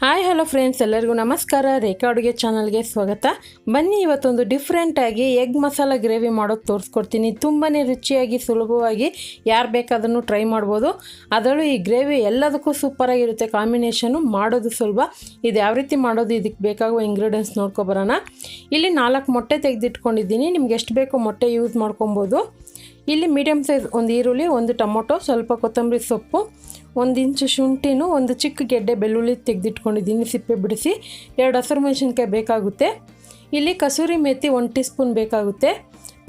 Hi hello friends, ಎಲ್ಲರಿಗೂ ನಮಸ್ಕಾರ. ರೇಖಾ ಅಡುಗೆ ಚಾನಲ್ಗೆ ಸ್ವಾಗತ. ಬನ್ನಿ, ಇವತ್ತೊಂದು ಡಿಫ್ರೆಂಟಾಗಿ ಎಗ್ ಮಸಾಲ ಗ್ರೇವಿ ಮಾಡೋದು ತೋರಿಸ್ಕೊಡ್ತೀನಿ. ತುಂಬಾ ರುಚಿಯಾಗಿ ಸುಲಭವಾಗಿ ಯಾರು ಬೇಕಾದ್ರೂ ಟ್ರೈ ಮಾಡ್ಬೋದು. ಅದರಲ್ಲೂ ಈ ಗ್ರೇವಿ ಎಲ್ಲದಕ್ಕೂ ಸೂಪರಾಗಿರುತ್ತೆ. ಕಾಂಬಿನೇಷನು ಮಾಡೋದು ಸುಲಭ. ಇದು ಯಾವ ರೀತಿ ಮಾಡೋದು, ಇದಕ್ಕೆ ಬೇಕಾಗುವ ಇಂಗ್ರೀಡಿಯೆಂಟ್ಸ್ ನೋಡ್ಕೊಬರೋಣ. ಇಲ್ಲಿ 4 ಮೊಟ್ಟೆ ತೆಗೆದಿಟ್ಕೊಂಡಿದ್ದೀನಿ. ನಿಮ್ಗೆ ಎಷ್ಟು ಬೇಕೋ ಮೊಟ್ಟೆ ಯೂಸ್ ಮಾಡ್ಕೊಬೋದು. ಇಲ್ಲಿ ಮೀಡಿಯಮ್ ಸೈಜ್ ಒಂದು ಈರುಳ್ಳಿ, ಒಂದು ಟೊಮೊಟೊ, ಸ್ವಲ್ಪ ಕೊತ್ತಂಬರಿ ಸೊಪ್ಪು, 1 ಇಂಚು ಶುಂಠಿನೂ, ಒಂದು ಚಿಕ್ಕ ಗೆಡ್ಡೆ ಬೆಳ್ಳುಳ್ಳಿ ತೆಗೆದಿಟ್ಕೊಂಡಿದ್ದೀನಿ ಸಿಪ್ಪೆ ಬಿಡಿಸಿ, 2 ಹಸಿರು ಮೆಣಸಿನ್ಕಾಯಿ ಬೇಕಾಗುತ್ತೆ. ಇಲ್ಲಿ ಕಸೂರಿ ಮೇಥಿ 1 ಟೀ ಸ್ಪೂನ್ ಬೇಕಾಗುತ್ತೆ.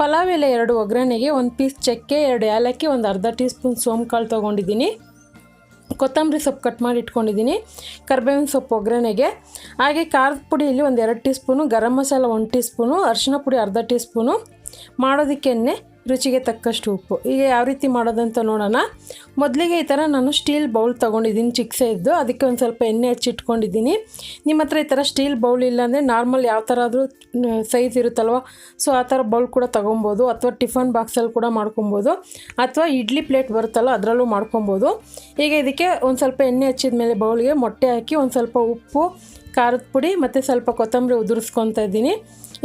ಪಲಾವ್ ಎಲೆ 2 ಒಗ್ಗರಣೆಗೆ, 1 ಪೀಸ್ ಚಕ್ಕೆ, 2 ಏಲಕ್ಕಿ, ಒಂದು ಅರ್ಧ ಟೀ ಸ್ಪೂನ್ ಸೋಂಕಾಳು ತೊಗೊಂಡಿದ್ದೀನಿ. ಕೊತ್ತಂಬರಿ ಸೊಪ್ಪು ಕಟ್ ಮಾಡಿ ಇಟ್ಕೊಂಡಿದ್ದೀನಿ. ಕರಿಬೇವಿನ ಸೊಪ್ಪು ಒಗ್ಗರಣೆಗೆ. ಹಾಗೆ ಖಾರದ ಪುಡಿ ಇಲ್ಲಿ ಒಂದು 2 tea spoon, garam masala 1 tea spoon, ಅರಿಶಿನ ಪುಡಿ ಅರ್ಧ ಟೀ ಸ್ಪೂನು, ಮಾಡೋದಕ್ಕೆ ಎಣ್ಣೆ, ರುಚಿಗೆ ತಕ್ಕಷ್ಟು ಉಪ್ಪು. ಈಗ ಯಾವ ರೀತಿ ಮಾಡೋದಂತ ನೋಡೋಣ. ಮೊದಲಿಗೆ ಈ ಥರ ನಾನು ಸ್ಟೀಲ್ ಬೌಲ್ ತೊಗೊಂಡಿದ್ದೀನಿ, ಚಿಕ್ಕ ಸೈಜ್ದು. ಅದಕ್ಕೆ ಒಂದು ಸ್ವಲ್ಪ ಎಣ್ಣೆ ಹಚ್ಚಿಟ್ಕೊಂಡಿದ್ದೀನಿ. ನಿಮ್ಮ ಹತ್ರ ಈ ಥರ ಸ್ಟೀಲ್ ಬೌಲ್ ಇಲ್ಲಾಂದರೆ ನಾರ್ಮಲ್ ಯಾವ ಥರ ಆದರೂ ಸೈಜ್ ಇರುತ್ತಲ್ವ, ಸೊ ಆ ಥರ ಬೌಲ್ ಕೂಡ ತೊಗೊಬೋದು. ಅಥವಾ ಟಿಫನ್ ಬಾಕ್ಸಲ್ಲಿ ಕೂಡ ಮಾಡ್ಕೊಬೋದು, ಅಥವಾ ಇಡ್ಲಿ ಪ್ಲೇಟ್ ಬರುತ್ತಲ್ಲ ಅದರಲ್ಲೂ ಮಾಡ್ಕೊಬೋದು. ಈಗ ಇದಕ್ಕೆ ಒಂದು ಸ್ವಲ್ಪ ಎಣ್ಣೆ ಹಚ್ಚಿದ ಮೇಲೆ ಬೌಲ್ಗೆ ಮೊಟ್ಟೆ ಹಾಕಿ, ಒಂದು ಸ್ವಲ್ಪ ಉಪ್ಪು, ಖಾರದ ಪುಡಿ ಮತ್ತು ಸ್ವಲ್ಪ ಕೊತ್ತಂಬರಿ ಉದುರಿಸ್ಕೊತಾ ಇದ್ದೀನಿ.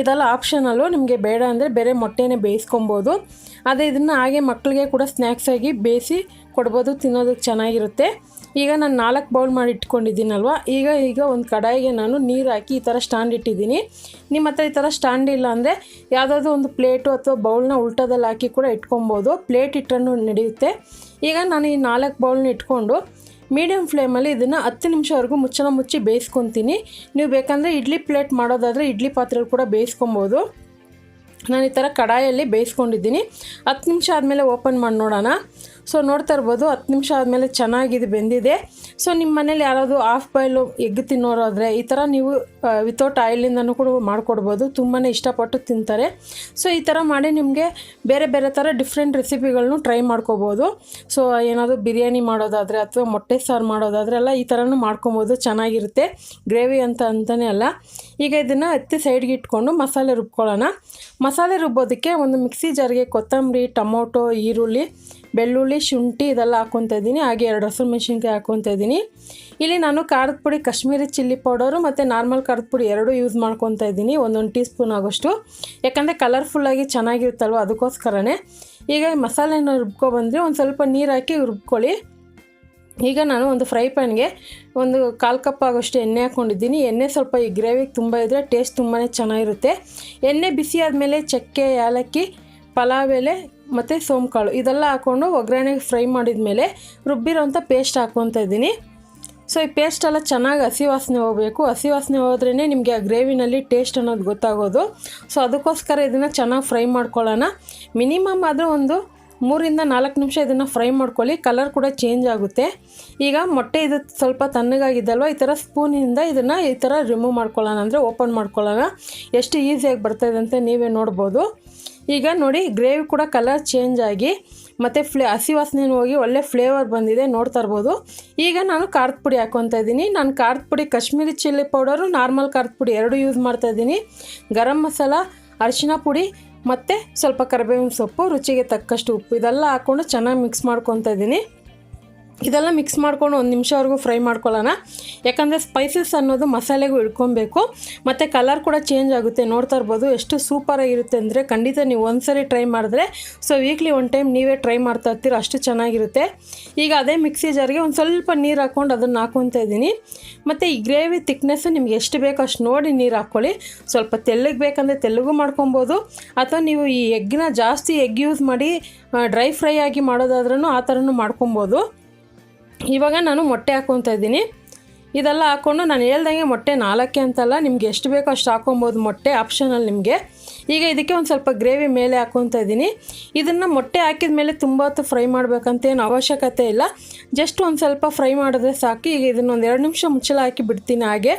ಇದೆಲ್ಲ ಆಪ್ಷನಲ್ಲು, ನಿಮಗೆ ಬೇಡ ಅಂದರೆ ಬೇರೆ ಮೊಟ್ಟೆನೇ ಬೇಯಿಸ್ಕೊಬೋದು. ಅದೇ ಇದನ್ನು ಹಾಗೆ ಮಕ್ಕಳಿಗೆ ಕೂಡ ಸ್ನ್ಯಾಕ್ಸಾಗಿ ಬೇಯಿಸಿ ಕೊಡ್ಬೋದು, ತಿನ್ನೋದಕ್ಕೆ ಚೆನ್ನಾಗಿರುತ್ತೆ. ಈಗ ನಾನು 4 ಬೌಲ್ ಮಾಡಿ ಇಟ್ಕೊಂಡಿದ್ದೀನಲ್ವ. ಈಗ ಒಂದು ಕಡಾಯಿಗೆ ನಾನು ನೀರು ಹಾಕಿ ಈ ಥರ ಸ್ಟ್ಯಾಂಡ್ ಇಟ್ಟಿದ್ದೀನಿ. ನಿಮ್ಮ ಹತ್ರ ಈ ಥರ ಸ್ಟ್ಯಾಂಡ್ ಇಲ್ಲ ಅಂದರೆ ಯಾವುದಾದ್ರೂ ಒಂದು ಪ್ಲೇಟು ಅಥವಾ ಬೌಲ್ನ ಉಲ್ಟದಲ್ಲಿ ಹಾಕಿ ಕೂಡ ಇಟ್ಕೊಬೋದು. ಪ್ಲೇಟ್ ಇಟ್ಟರೂ ನಡೆಯುತ್ತೆ. ಈಗ ನಾನು ಈ 4 ಬೌಲ್ನ ಇಟ್ಕೊಂಡು ಮೀಡಿಯಮ್ ಫ್ಲೇಮಲ್ಲಿ ಇದನ್ನು 10 ನಿಮಿಷವರೆಗೂ ಮುಚ್ಚಳ ಮುಚ್ಚಿ ಬೇಯಿಸ್ಕೊತೀನಿ. ನೀವು ಬೇಕಂದರೆ ಇಡ್ಲಿ ಪ್ಲೇಟ್ ಮಾಡೋದಾದರೆ ಇಡ್ಲಿ ಪಾತ್ರೆಯಲ್ಲಿ ಕೂಡ ಬೇಯಿಸ್ಕೊಬೋದು. ನಾನು ಈ ಥರ ಕಡಾಯಲ್ಲಿ ಬೇಯಿಸ್ಕೊಂಡಿದ್ದೀನಿ. 10 ನಿಮಿಷ ಆದಮೇಲೆ ಓಪನ್ ಮಾಡಿ ನೋಡೋಣ. ಸೊ ನೋಡ್ತಾ ಇರ್ಬೋದು, 10 ನಿಮಿಷ ಆದಮೇಲೆ ಚೆನ್ನಾಗಿದೆ, ಬೆಂದಿದೆ. ಸೊ ನಿಮ್ಮ ಮನೇಲಿ ಯಾರಾದರೂ ಹಾಫ್ ಬಾಯ್ಲು ಎಗ್ ತಿನ್ನೋರಾದರೆ ಈ ಥರ ನೀವು ವಿತೌಟ್ ಆಯಿಲಿಂದನೂ ಕೂಡ ಮಾಡಿಕೊಡ್ಬೋದು. ತುಂಬಾ ಇಷ್ಟಪಟ್ಟು ತಿಂತಾರೆ. ಸೊ ಈ ಥರ ಮಾಡಿ ನಿಮಗೆ ಬೇರೆ ಬೇರೆ ಥರ ಡಿಫ್ರೆಂಟ್ ರೆಸಿಪಿಗಳನ್ನೂ ಟ್ರೈ ಮಾಡ್ಕೋಬೋದು. ಸೊ ಏನಾದರೂ ಬಿರಿಯಾನಿ ಮಾಡೋದಾದರೆ ಅಥವಾ ಮೊಟ್ಟೆ ಸಾರು ಮಾಡೋದಾದರೆ ಎಲ್ಲ ಈ ಥರನೂ ಮಾಡ್ಕೊಬೋದು, ಚೆನ್ನಾಗಿರುತ್ತೆ. ಗ್ರೇವಿ ಅಂತಲೇ ಅಲ್ಲ. ಈಗ ಇದನ್ನು ಎತ್ತಿ ಸೈಡ್ಗೆ ಇಟ್ಕೊಂಡು ಮಸಾಲೆ ರುಬ್ಕೊಳ್ಳೋಣ. ಮಸಾಲೆ ರುಬ್ಬೋದಕ್ಕೆ ಒಂದು ಮಿಕ್ಸಿ ಜಾರ್ಗೆ ಕೊತ್ತಂಬರಿ, ಟೊಮೊಟೊ, ಈರುಳ್ಳಿ, ಬೆಳ್ಳುಳ್ಳಿ, ಶುಂಠಿ ಇದೆಲ್ಲ ಹಾಕ್ಕೊತಾ ಇದ್ದೀನಿ. ಹಾಗೆ 2 ಹಸಿರು ಮೆಣಸಿನ್ಕಾಯಿ ಹಾಕ್ಕೊತಾ ಇದ್ದೀನಿ. ಇಲ್ಲಿ ನಾನು ಖಾರದ ಪುಡಿ, ಕಾಶ್ಮೀರಿ ಚಿಲ್ಲಿ ಪೌಡರು ಮತ್ತು ನಾರ್ಮಲ್ ಖಾರದ ಪುಡಿ 2 ಯೂಸ್ ಮಾಡ್ಕೊತಾ ಇದ್ದೀನಿ, 1 ಟೀ ಸ್ಪೂನ್ ಆಗೋಷ್ಟು. ಯಾಕಂದರೆ ಕಲರ್ಫುಲ್ಲಾಗಿ ಚೆನ್ನಾಗಿರುತ್ತಲ್ವ, ಅದಕ್ಕೋಸ್ಕರನೇ. ಈಗ ಮಸಾಲೆನ ರುಬ್ಕೊಬಂದರೆ ಒಂದು ಸ್ವಲ್ಪ ನೀರು ಹಾಕಿ ರುಬ್ಕೊಳ್ಳಿ. ಈಗ ನಾನು ಒಂದು ಫ್ರೈ ಪ್ಯಾನ್ಗೆ ಒಂದು 1/4 ಕಪ್ ಆಗೋಷ್ಟು ಎಣ್ಣೆ ಹಾಕ್ಕೊಂಡಿದ್ದೀನಿ. ಎಣ್ಣೆ ಸ್ವಲ್ಪ ಈ ಗ್ರೇವಿಗೆ ತುಂಬ ಇದ್ದರೆ ಟೇಸ್ಟ್ ತುಂಬಾ ಚೆನ್ನಾಗಿರುತ್ತೆ. ಎಣ್ಣೆ ಬಿಸಿ ಆದಮೇಲೆ ಚಕ್ಕೆ, ಏಲಕ್ಕಿ, ಪಲಾವ್ ಎಲೆ ಮತ್ತು ಸೋಂಕಾಳು ಇದೆಲ್ಲ ಹಾಕ್ಕೊಂಡು ಒಗ್ಗರಣೆಗೆ ಫ್ರೈ ಮಾಡಿದ ಮೇಲೆ ರುಬ್ಬಿರೋಂಥ ಪೇಸ್ಟ್ ಹಾಕ್ಕೊತಾ ಇದ್ದೀನಿ. ಸೊ ಈ ಪೇಸ್ಟೆಲ್ಲ ಚೆನ್ನಾಗಿ ಹಸಿ ವಾಸನೆ ಹೋಗಬೇಕು. ಹಸಿ ವಾಸನೆ ಹೋದ್ರೇ ನಿಮಗೆ ಆ ಗ್ರೇವಿನಲ್ಲಿ ಟೇಸ್ಟ್ ಅನ್ನೋದು ಗೊತ್ತಾಗೋದು. ಸೊ ಅದಕ್ಕೋಸ್ಕರ ಇದನ್ನು ಚೆನ್ನಾಗಿ ಫ್ರೈ ಮಾಡ್ಕೊಳ್ಳೋಣ. ಮಿನಿಮಮ್ ಆದರೂ ಒಂದು 3 ರಿಂದ 4 ನಿಮಿಷ ಇದನ್ನು ಫ್ರೈ ಮಾಡ್ಕೊಳ್ಳಿ. ಕಲರ್ ಕೂಡ ಚೇಂಜ್ ಆಗುತ್ತೆ. ಈಗ ಮೊಟ್ಟೆ ಇದು ಸ್ವಲ್ಪ ತಣ್ಣಗಾಗಿದ್ದಲ್ವ, ಈ ಥರ ಸ್ಪೂನಿಂದ ಇದನ್ನು ಈ ಥರ ರಿಮೂವ್ ಮಾಡ್ಕೊಳ್ಳೋಣ, ಅಂದರೆ ಓಪನ್ ಮಾಡ್ಕೊಳ್ಳೋಣ. ಎಷ್ಟು ಈಸಿಯಾಗಿ ಬರ್ತಾಯಿದೆ ಅಂತ ನೀವೇ ನೋಡ್ಬೋದು. ಈಗ ನೋಡಿ, ಗ್ರೇವಿ ಕೂಡ ಕಲರ್ ಚೇಂಜ್ ಆಗಿ ಮತ್ತು ಹಸಿ ವಾಸನೆನೂ ಹೋಗಿ ಒಳ್ಳೆ ಫ್ಲೇವರ್ ಬಂದಿದೆ, ನೋಡ್ತಾ ಇರ್ಬೋದು. ಈಗ ನಾನು ಖಾರದ ಪುಡಿ ಹಾಕ್ಕೊತಾ ಇದ್ದೀನಿ. ನಾನು ಖಾರದ ಪುಡಿ ಕಾಶ್ಮೀರಿ ಚಿಲ್ಲಿ ಪೌಡರು, ನಾರ್ಮಲ್ ಖಾರದ ಪುಡಿ 2 ಯೂಸ್ ಮಾಡ್ತಾಯಿದ್ದೀನಿ. ಗರಂ ಮಸಾಲ, ಅರಿಶಿನ ಪುಡಿ ಮತ್ತು ಸ್ವಲ್ಪ ಕರಿಬೇವಿನ ಸೊಪ್ಪು, ರುಚಿಗೆ ತಕ್ಕಷ್ಟು ಉಪ್ಪು ಇದೆಲ್ಲ ಹಾಕ್ಕೊಂಡು ಚೆನ್ನಾಗಿ ಮಿಕ್ಸ್ ಮಾಡ್ಕೊತಾ ಇದ್ದೀನಿ. ಇದೆಲ್ಲ ಮಿಕ್ಸ್ ಮಾಡ್ಕೊಂಡು 1 ನಿಮಿಷವರೆಗೂ ಫ್ರೈ ಮಾಡ್ಕೊಳ್ಳೋಣ. ಯಾಕಂದರೆ ಸ್ಪೈಸಸ್ ಅನ್ನೋದು ಮಸಾಲೆಗೂ ಇಳ್ಕೊಬೇಕು ಮತ್ತು ಕಲರ್ ಕೂಡ ಚೇಂಜ್ ಆಗುತ್ತೆ. ನೋಡ್ತಾ ಇರ್ಬೋದು ಎಷ್ಟು ಸೂಪರಾಗಿರುತ್ತೆ ಅಂದರೆ, ಖಂಡಿತ ನೀವು ಒಂದ್ಸರಿ ಟ್ರೈ ಮಾಡಿದ್ರೆ ಸೊ ವೀಕ್ಲಿ 1 ಟೈಮ್ ನೀವೇ ಟ್ರೈ ಮಾಡ್ತಾ ಇರ್ತೀರ, ಅಷ್ಟು ಚೆನ್ನಾಗಿರುತ್ತೆ. ಈಗ ಅದೇ ಮಿಕ್ಸಿ ಜಾರ್ಗೆ ಒಂದು ಸ್ವಲ್ಪ ನೀರು ಹಾಕ್ಕೊಂಡು ಅದನ್ನು ಹಾಕ್ಕೊತಾ ಇದ್ದೀನಿ. ಮತ್ತು ಈ ಗ್ರೇವಿ ತಿಕ್ನೆಸ್ಸು ನಿಮ್ಗೆ ಎಷ್ಟು ಬೇಕೋ ಅಷ್ಟು ನೋಡಿ ನೀರು ಹಾಕ್ಕೊಳ್ಳಿ. ಸ್ವಲ್ಪ ತೆಳ್ಳಗೆ ಬೇಕಂದರೆ ತೆಳ್ಳಗೂ ಮಾಡ್ಕೊಬೋದು, ಅಥವಾ ನೀವು ಈ ಎಗ್ನ ಜಾಸ್ತಿ ಎಗ್ ಯೂಸ್ ಮಾಡಿ ಡ್ರೈ ಫ್ರೈ ಆಗಿ ಮಾಡೋದಾದ್ರೂ ಆ ಥರನೂ ಮಾಡ್ಕೊಬೋದು. ಇವಾಗ ನಾನು ಮೊಟ್ಟೆ ಹಾಕ್ಕೊತಾ ಇದ್ದೀನಿ. ಇದೆಲ್ಲ ಹಾಕ್ಕೊಂಡು ನಾನು ಹೇಳ್ದಂಗೆ ಮೊಟ್ಟೆ 4 ಅಂತಲ್ಲ, ನಿಮ್ಗೆ ಎಷ್ಟು ಬೇಕೋ ಅಷ್ಟು ಹಾಕ್ಕೊಬೋದು, ಮೊಟ್ಟೆ ಆಪ್ಷನಲ್ ನಿಮಗೆ. ಈಗ ಇದಕ್ಕೆ ಒಂದು ಸ್ವಲ್ಪ ಗ್ರೇವಿ ಮೇಲೆ ಹಾಕ್ಕೊತಾ ಇದ್ದೀನಿ. ಇದನ್ನು ಮೊಟ್ಟೆ ಹಾಕಿದ ಮೇಲೆ ತುಂಬ ಹೊತ್ತು ಫ್ರೈ ಮಾಡಬೇಕಂತೇನು ಅವಶ್ಯಕತೆ ಇಲ್ಲ, ಜಸ್ಟ್ ಒಂದು ಸ್ವಲ್ಪ ಫ್ರೈ ಮಾಡಿದ್ರೆ ಸಾಕು. ಈಗ ಇದನ್ನು ಒಂದು 2 ನಿಮಿಷ ಮುಚ್ಚಳ ಹಾಕಿ ಬಿಡ್ತೀನಿ. ಹಾಗೆ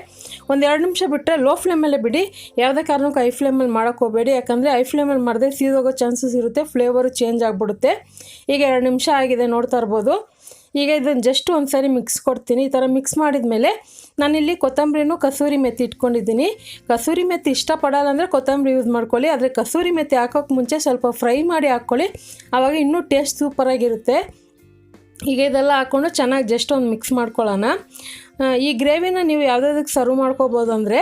ಒಂದು 2 ನಿಮಿಷ ಬಿಟ್ಟರೆ ಲೋ ಫ್ಲೇಮಲ್ಲೇ ಬಿಡಿ, ಯಾವುದೇ ಕಾರಣಕ್ಕೂ ಐ ಫ್ಲೇಮಲ್ಲಿ ಮಾಡೋಕ್ಕೆ ಹೋಗಬೇಡಿ. ಯಾಕಂದರೆ ಐ ಫ್ಲೇಮಲ್ಲಿ ಮಾಡಿದ್ರೆ ಸೀದೋಗೋ ಚಾನ್ಸಸ್ ಇರುತ್ತೆ, ಫ್ಲೇವರು ಚೇಂಜ್ ಆಗಿಬಿಡುತ್ತೆ. ಈಗ 2 ನಿಮಿಷ ಆಗಿದೆ, ನೋಡ್ತಾ ಇರ್ಬೋದು. ಈಗ ಇದನ್ನು ಜಸ್ಟ್ ಒಂದು ಸಾರಿ ಮಿಕ್ಸ್ ಕೊಡ್ತೀನಿ. ಈ ಥರ ಮಿಕ್ಸ್ ಮಾಡಿದ ಮೇಲೆ ನಾನಿಲ್ಲಿ ಕೊತ್ತಂಬರಿನೂ ಕಸೂರಿ ಮೆಥಿ ಇಟ್ಕೊಂಡಿದ್ದೀನಿ. ಕಸೂರಿ ಮೆಥಿ ಇಷ್ಟಪಡಲ್ಲ ಅಂದರೆ ಕೊತ್ತಂಬರಿ ಯೂಸ್ ಮಾಡ್ಕೊಳ್ಳಿ, ಆದರೆ ಕಸೂರಿ ಮೆಥಿ ಹಾಕೋಕ್ಕೆ ಮುಂಚೆ ಸ್ವಲ್ಪ ಫ್ರೈ ಮಾಡಿ ಹಾಕ್ಕೊಳ್ಳಿ, ಆವಾಗ ಇನ್ನೂ ಟೇಸ್ಟ್ ಸೂಪರಾಗಿರುತ್ತೆ. ಈಗ ಇದೆಲ್ಲ ಹಾಕ್ಕೊಂಡು ಚೆನ್ನಾಗಿ ಜಸ್ಟ್ ಒಂದು ಮಿಕ್ಸ್ ಮಾಡ್ಕೊಳ್ಳೋಣ. ಈ ಗ್ರೇವಿನ ನೀವು ಯಾವುದಕ್ಕೆ ಸರ್ವ್ ಮಾಡ್ಕೋಬೋದು ಅಂದರೆ,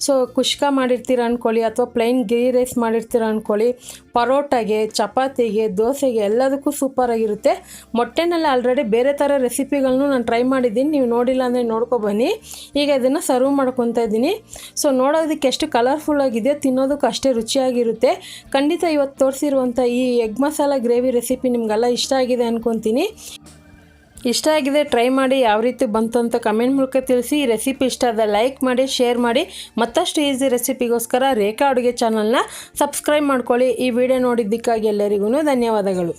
ಸೊ ಕುಷ್ಕ ಮಾಡಿರ್ತೀರ ಅಂದ್ಕೊಳ್ಳಿ, ಅಥವಾ ಪ್ಲೈನ್ ಗೀ ರೈಸ್ ಮಾಡಿರ್ತೀರ ಅಂದ್ಕೊಳ್ಳಿ, ಪರೋಟಾಗೆ, ಚಪಾತಿಗೆ, ದೋಸೆಗೆ ಎಲ್ಲದಕ್ಕೂ ಸೂಪರಾಗಿರುತ್ತೆ. ಮೊಟ್ಟೆನಲ್ಲಿ ಆಲ್ರೆಡಿ ಬೇರೆ ಥರ ರೆಸಿಪಿಗಳನ್ನು ನಾನು ಟ್ರೈ ಮಾಡಿದ್ದೀನಿ, ನೀವು ನೋಡಿಲ್ಲ ಅಂದರೆ ನೋಡ್ಕೊಬನ್ನಿ. ಈಗ ಇದನ್ನು ಸರ್ವ್ ಮಾಡ್ಕೊತಾ ಇದ್ದೀನಿ. ಸೊ ನೋಡೋದಕ್ಕೆ ಎಷ್ಟು ಕಲರ್ಫುಲ್ ಆಗಿದೆ, ತಿನ್ನೋದಕ್ಕೂ ಅಷ್ಟೇ ರುಚಿಯಾಗಿರುತ್ತೆ. ಖಂಡಿತ ಇವತ್ತು ತೋರಿಸಿರುವಂಥ ಈ ಎಗ್ ಮಸಾಲ ಗ್ರೇವಿ ರೆಸಿಪಿ ನಿಮಗೆಲ್ಲ ಇಷ್ಟ ಆಗಿದೆ ಅಂದ್ಕೊತೀನಿ. ಇಷ್ಟ ಆಗಿದೆ ಟ್ರೈ ಮಾಡಿ, ಯಾವ ರೀತಿ ಬಂತು ಅಂತ ಕಮೆಂಟ್ ಮೂಲಕ ತಿಳಿಸಿ. ಈ ರೆಸಿಪಿ ಇಷ್ಟ ಆದ ಲೈಕ್ ಮಾಡಿ, ಶೇರ್ ಮಾಡಿ. ಮತ್ತಷ್ಟು ಈಸಿ ರೆಸಿಪಿಗೋಸ್ಕರ ರೇಖಾ ಅಡುಗೆ ಚಾನಲ್ನ ಸಬ್ಸ್ಕ್ರೈಬ್ ಮಾಡ್ಕೊಳ್ಳಿ. ಈ ವಿಡಿಯೋ ನೋಡಿದ್ದಕ್ಕಾಗಿ ಎಲ್ಲರಿಗೂ ಧನ್ಯವಾದಗಳು.